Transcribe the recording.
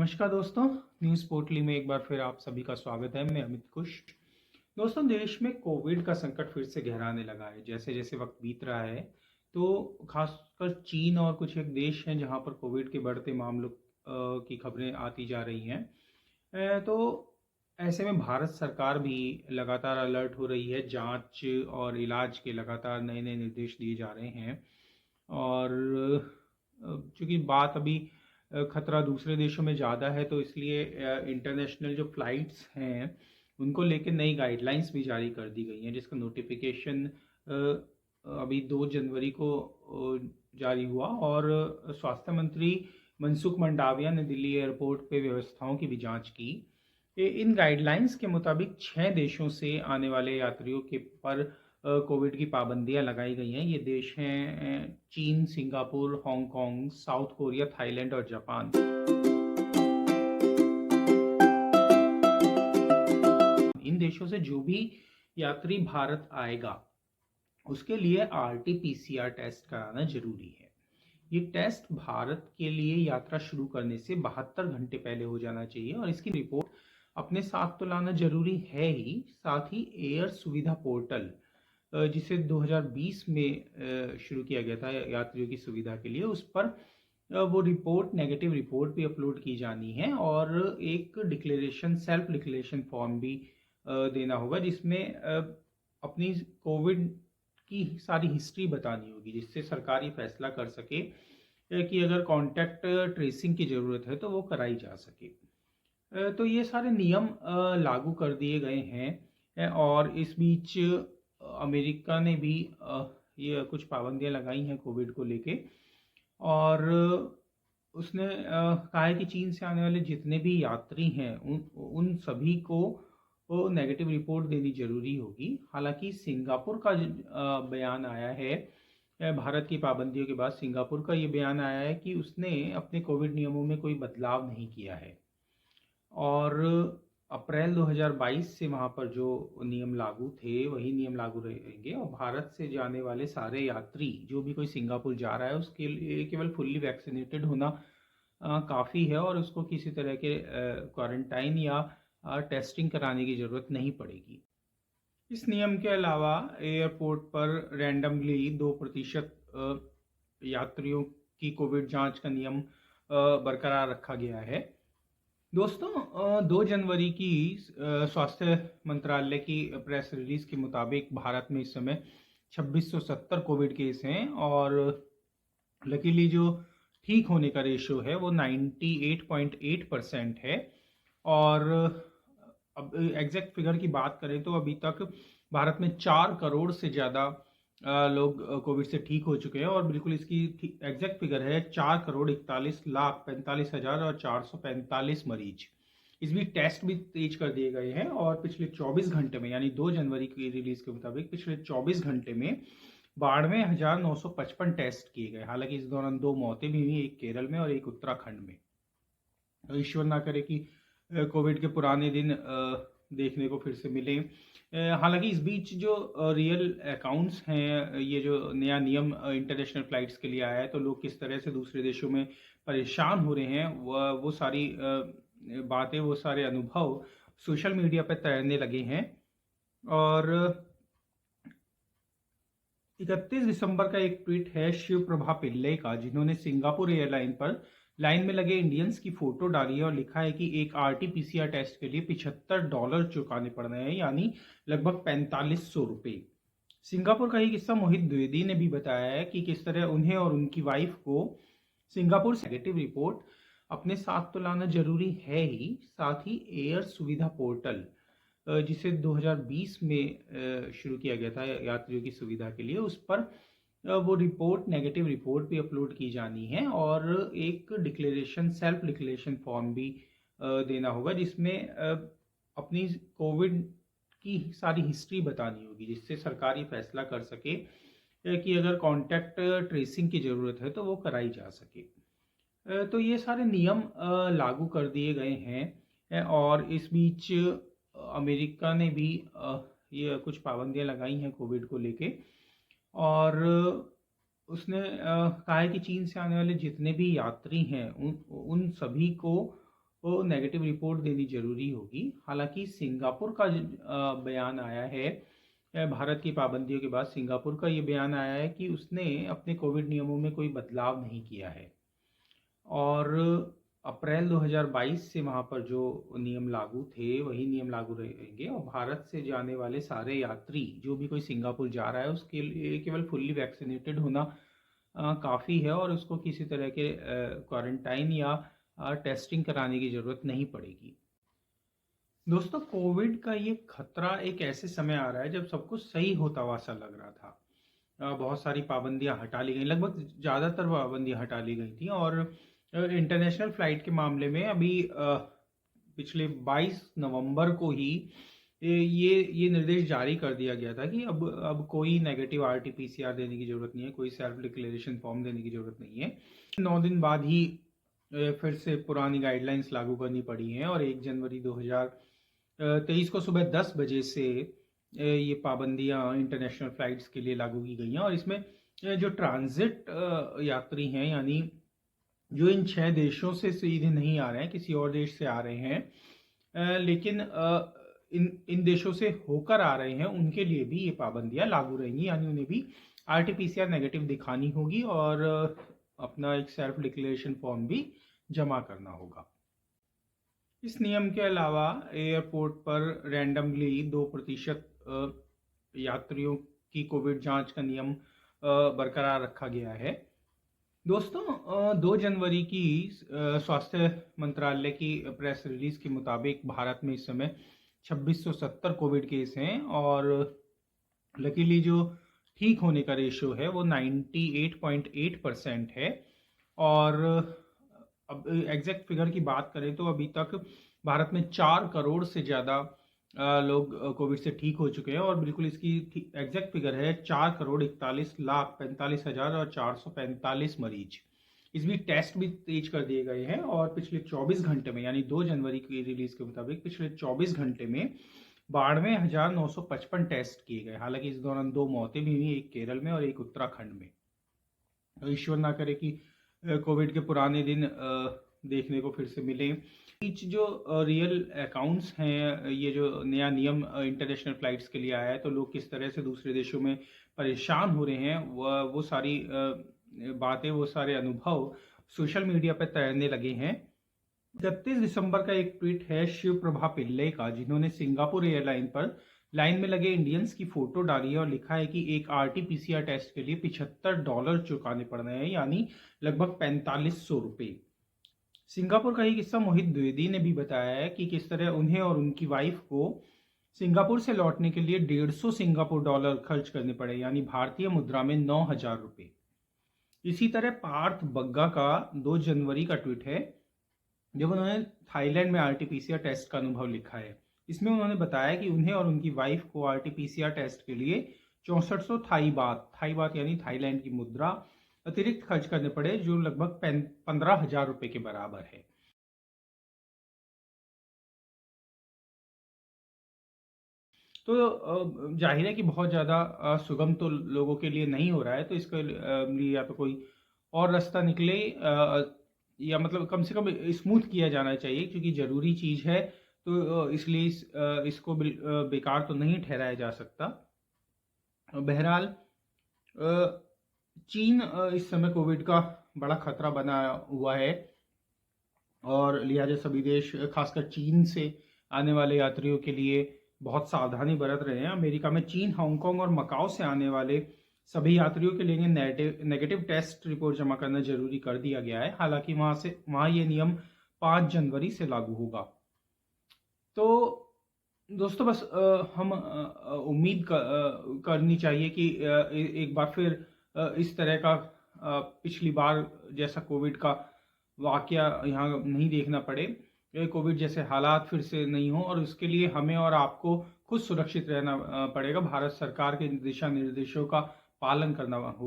नमस्कार दोस्तों, न्यूज़ पोर्टली में एक बार फिर आप सभी का स्वागत है। मैं अमित कुश। दोस्तों, देश में कोविड का संकट फिर से गहराने लगा है। जैसे-जैसे वक्त बीत रहा है, तो खासकर चीन और कुछ एक देश हैं जहां पर कोविड के बढ़ते मामलों की खबरें आती जा रही हैं। तो ऐसे में भारत सरकार भी लगातार अलर्ट हो रही है। जांच और इलाज के लगातार नए-नए निर्देश दिए जा रहे हैं। और चूँकि बात अभी खतरा दूसरे देशों में ज़्यादा है, तो इसलिए इंटरनेशनल जो फ्लाइट्स हैं, उनको लेके नई गाइडलाइंस भी जारी कर दी गई हैं, जिसका नोटिफिकेशन अभी 2 जनवरी को जारी हुआ। और स्वास्थ्य मंत्री मनसुख मंडाविया ने दिल्ली एयरपोर्ट पे व्यवस्थाओं की भी जांच की। इन गाइडलाइंस के मुताबिक 6 देशों से आने वाले यात्रियों के पर कोविड की पाबंदियां लगाई गई हैं। ये देश हैं चीन, Singapore, Hong Kong, south Korea, Thailand और जापान। इन देशों से जो भी यात्री भारत आएगा, उसके लिए आरटी-पीसीआर टेस्ट कराना जरूरी है। ये टेस्ट भारत के लिए यात्रा शुरू करने से 72 घंटे पहले हो जाना चाहिए और इसकी रिपोर्ट अपने साथ तो लाना जरूरी है ही, साथ ही एयर सुविधा पोर्टल जिसे 2020 में शुरू किया गया था यात्रियों की सुविधा के लिए, उस पर वो रिपोर्ट, नेगेटिव रिपोर्ट भी अपलोड की जानी है। और एक डिक्लेरेशन, सेल्फ डिक्लेरेशन फॉर्म भी देना होगा, जिसमें अपनी कोविड की सारी हिस्ट्री बतानी होगी, जिससे सरकार ये फैसला कर सके कि अगर कॉन्टैक्ट ट्रेसिंग की ज़रूरत है तो वो कराई जा सके। तो ये सारे नियम लागू कर दिए गए हैं। और इस बीच अमेरिका ने भी ये कुछ पाबंदियां लगाई हैं कोविड को लेके। और उसने कहा है कि चीन से आने वाले जितने भी यात्री हैं, उन सभी को नेगेटिव रिपोर्ट देनी जरूरी होगी। हालांकि सिंगापुर का बयान आया है, भारत की पाबंदियों के बाद सिंगापुर का ये बयान आया है कि उसने अपने कोविड नियमों में कोई बदलाव नहीं किया है। और अप्रैल 2022 से वहाँ पर जो नियम लागू थे, वही नियम लागू रहेंगे। और भारत से जाने वाले सारे यात्री, जो भी कोई सिंगापुर जा रहा है, उसके लिए केवल फुल्ली वैक्सीनेटेड होना काफ़ी है और उसको किसी तरह के क्वारंटाइन या टेस्टिंग कराने की ज़रूरत नहीं पड़ेगी। इस नियम के अलावा एयरपोर्ट पर रैंडमली 2% यात्रियों की कोविड जांच का नियम बरकरार रखा गया है। दोस्तों, 2 जनवरी की स्वास्थ्य मंत्रालय की प्रेस रिलीज के मुताबिक भारत में इस समय 2670 कोविड केस हैं। और लकीली जो ठीक होने का रेशियो है वो 98.8% है। और अब एग्जैक्ट फिगर की बात करें तो अभी तक भारत में 4 करोड़ से ज़्यादा लोग कोविड से ठीक हो चुके हैं। और बिल्कुल इसकी एग्जैक्ट फिगर है 4,41,45,000 और 445 मरीज। इस बीच टेस्ट भी तेज कर दिए गए हैं और पिछले 24 घंटे में, यानी 2 जनवरी की रिलीज के मुताबिक पिछले 24 घंटे में 92,955 टेस्ट किए गए। हालांकि इस दौरान 2 मौतें भी हुई, एक केरल में और एक उत्तराखंड में। तो ईश्वर ना करे कि कोविड के पुराने दिन देखने को फिर से मिले। हालांकि इस बीच जो रियल अकाउंट्स हैं, ये जो नया नियम इंटरनेशनल फ्लाइट्स के लिए आया है, तो लोग किस तरह से दूसरे देशों में परेशान हो रहे हैं, वो सारी बातें, वो सारे अनुभव सोशल मीडिया पर तैरने लगे हैं। और 31 दिसंबर का एक ट्वीट है शिव प्रभा पिल्ले का, जिन्होंने सिंगापुर एयरलाइन पर लाइन में लगे इंडियंस की फोटो डाली है और लिखा है कि एक आरटी-पीसीआर टेस्ट के लिए $75 चुकाने पड़ रहे हैं, यानी लगभग 4500 रुपये। सिंगापुर का ही किस्सा मोहित द्विवेदी ने भी बताया है कि किस तरह उन्हें और उनकी वाइफ को सिंगापुर से नेगेटिव रिपोर्ट अपने साथ तो लाना जरूरी है ही, साथ ही एयर सुविधा पोर्टल जिसे 2020 में शुरू किया गया था यात्रियों की सुविधा के लिए, उस पर वो रिपोर्ट, नेगेटिव रिपोर्ट भी अपलोड की जानी है। और एक डिक्लेरेशन, सेल्फ डिक्लेरेशन फॉर्म भी देना होगा, जिसमें अपनी कोविड की सारी हिस्ट्री बतानी होगी, जिससे सरकार ये फैसला कर सके कि अगर कॉन्टैक्ट ट्रेसिंग की ज़रूरत है तो वो कराई जा सके। तो ये सारे नियम लागू कर दिए गए हैं। और इस बीच अमेरिका ने भी ये कुछ पाबंदियां लगाई हैं कोविड को लेके। और उसने कहा है कि चीन से आने वाले जितने भी यात्री हैं, उन सभी को वो नेगेटिव रिपोर्ट देनी जरूरी होगी। हालांकि सिंगापुर का बयान आया है, भारत की पाबंदियों के बाद सिंगापुर का ये बयान आया है कि उसने अपने कोविड नियमों में कोई बदलाव नहीं किया है और अप्रैल 2022 से वहाँ पर जो नियम लागू थे वही नियम लागू रहेंगे और भारत से जाने वाले सारे यात्री, जो भी कोई सिंगापुर जा रहा है, उसके लिए केवल फुल्ली वैक्सीनेटेड होना काफ़ी है और उसको किसी तरह के क्वारंटाइन या टेस्टिंग कराने की ज़रूरत नहीं पड़ेगी। दोस्तों, कोविड का ये खतरा एक ऐसे समय आ रहा है जब सब कुछ सही होता हुआ सा लग रहा था। बहुत सारी पाबंदियां हटा ली गई, लगभग ज़्यादातर पाबंदियां हटा ली गई थी और इंटरनेशनल फ्लाइट के मामले में अभी पिछले 22 नवंबर को ही ये निर्देश जारी कर दिया गया था कि अब कोई नेगेटिव RT-PCR देने की ज़रूरत नहीं है, कोई सेल्फ डिक्लेरेशन फॉर्म देने की ज़रूरत नहीं है। 9 दिन बाद ही फिर से पुरानी गाइडलाइंस लागू करनी पड़ी हैं और 1 जनवरी 2023 को सुबह 10 बजे से ये पाबंदियां इंटरनेशनल फ्लाइट्स के लिए लागू की गई हैं और इसमें जो ट्रांजिट यात्री हैं, यानी जो इन 6 देशों से सीधे नहीं आ रहे हैं, किसी और देश से आ रहे हैं लेकिन इन देशों से होकर आ रहे हैं, उनके लिए भी ये पाबंदियां लागू रहेंगी। यानी उन्हें भी RT-PCR नेगेटिव दिखानी होगी और अपना एक सेल्फ डिक्लेरेशन फॉर्म भी जमा करना होगा। इस नियम के अलावा एयरपोर्ट पर रैंडमली 2% यात्रियों की कोविड जांच का नियम बरकरार रखा गया है। दोस्तों, 2 जनवरी की स्वास्थ्य मंत्रालय की प्रेस रिलीज के मुताबिक भारत में इस समय 2670 कोविड केस हैं और लकीली जो ठीक होने का रेशियो है वो 98.8% है। और अब एग्जैक्ट फिगर की बात करें तो अभी तक भारत में 4 करोड़ से ज़्यादा लोग कोविड से ठीक हो चुके हैं और बिल्कुल इसकी एग्जैक्ट फिगर है 4,41,45,000 और 445 मरीज। इस बीच टेस्ट भी तेज कर दिए गए हैं और पिछले 24 घंटे में, यानी 2 जनवरी की रिलीज के मुताबिक पिछले 24 घंटे में 92,955 टेस्ट किए गए। हालांकि इस दौरान 2 मौतें भी हुई, एक केरल में और एक उत्तराखंड में। तो ईश्वर ना करे कि कोविड के पुराने दिन देखने को फिर से मिले। बीच जो रियल अकाउंट्स हैं, ये जो नया नियम इंटरनेशनल फ्लाइट्स के लिए आया है, तो लोग किस तरह से दूसरे देशों में परेशान हो रहे हैं, वो सारी बातें, वो सारे अनुभव सोशल मीडिया पर तैरने लगे हैं। 31 दिसंबर का एक ट्वीट है शिव प्रभा पिल्ले का, जिन्होंने सिंगापुर एयरलाइन पर लाइन में लगे इंडियंस की फोटो डाली है और लिखा है कि एक RT-PCR टेस्ट के लिए $75 चुकाने पड़ रहे हैं, यानी लगभग 4500 रुपये। सिंगापुर का ही किस्सा मोहित द्विवेदी ने भी बताया है कि किस तरह उन्हें और उनकी वाइफ को सिंगापुर से लौटने के लिए 150 सिंगापुर डॉलर खर्च करने पड़े, यानी भारतीय मुद्रा में 9,000 रुपये। इसी तरह पार्थ बग्गा का 2 जनवरी का ट्वीट है, जब उन्होंने थाईलैंड में RT-PCR टेस्ट का अनुभव लिखा है। इसमें उन्होंने बताया कि उन्हें और उनकी वाइफ को RT-PCR टेस्ट के लिए 6400 थाई बात यानी थाईलैंड की मुद्रा अतिरिक्त खर्च करने पड़े, जो लगभग 15,000 रुपये के बराबर है। तो जाहिर है कि बहुत ज़्यादा सुगम तो लोगों के लिए नहीं हो रहा है, तो इसके लिए या तो कोई और रास्ता निकले या मतलब कम से कम स्मूथ किया जाना चाहिए, क्योंकि ज़रूरी चीज़ है, तो इसलिए इसको बेकार तो नहीं ठहराया जा सकता। बहरहाल चीन इस समय कोविड का बड़ा खतरा बना हुआ है और लिहाजा सभी देश, खासकर चीन से आने वाले यात्रियों के लिए बहुत सावधानी बरत रहे हैं। अमेरिका में चीन, हांगकांग और मकाओ से आने वाले सभी यात्रियों के लिए नेगेटिव टेस्ट रिपोर्ट जमा करना जरूरी कर दिया गया है। हालांकि वहां ये नियम 5 जनवरी से लागू होगा। तो दोस्तों, बस हम उम्मीद करनी चाहिए कि एक बार फिर इस तरह का पिछली बार जैसा कोविड का वाकया यहाँ नहीं देखना पड़े, कोविड जैसे हालात फिर से नहीं हो, और उसके लिए हमें और आपको खुद सुरक्षित रहना पड़ेगा। भारत सरकार के दिशा निर्देशों का पालन करना होगा।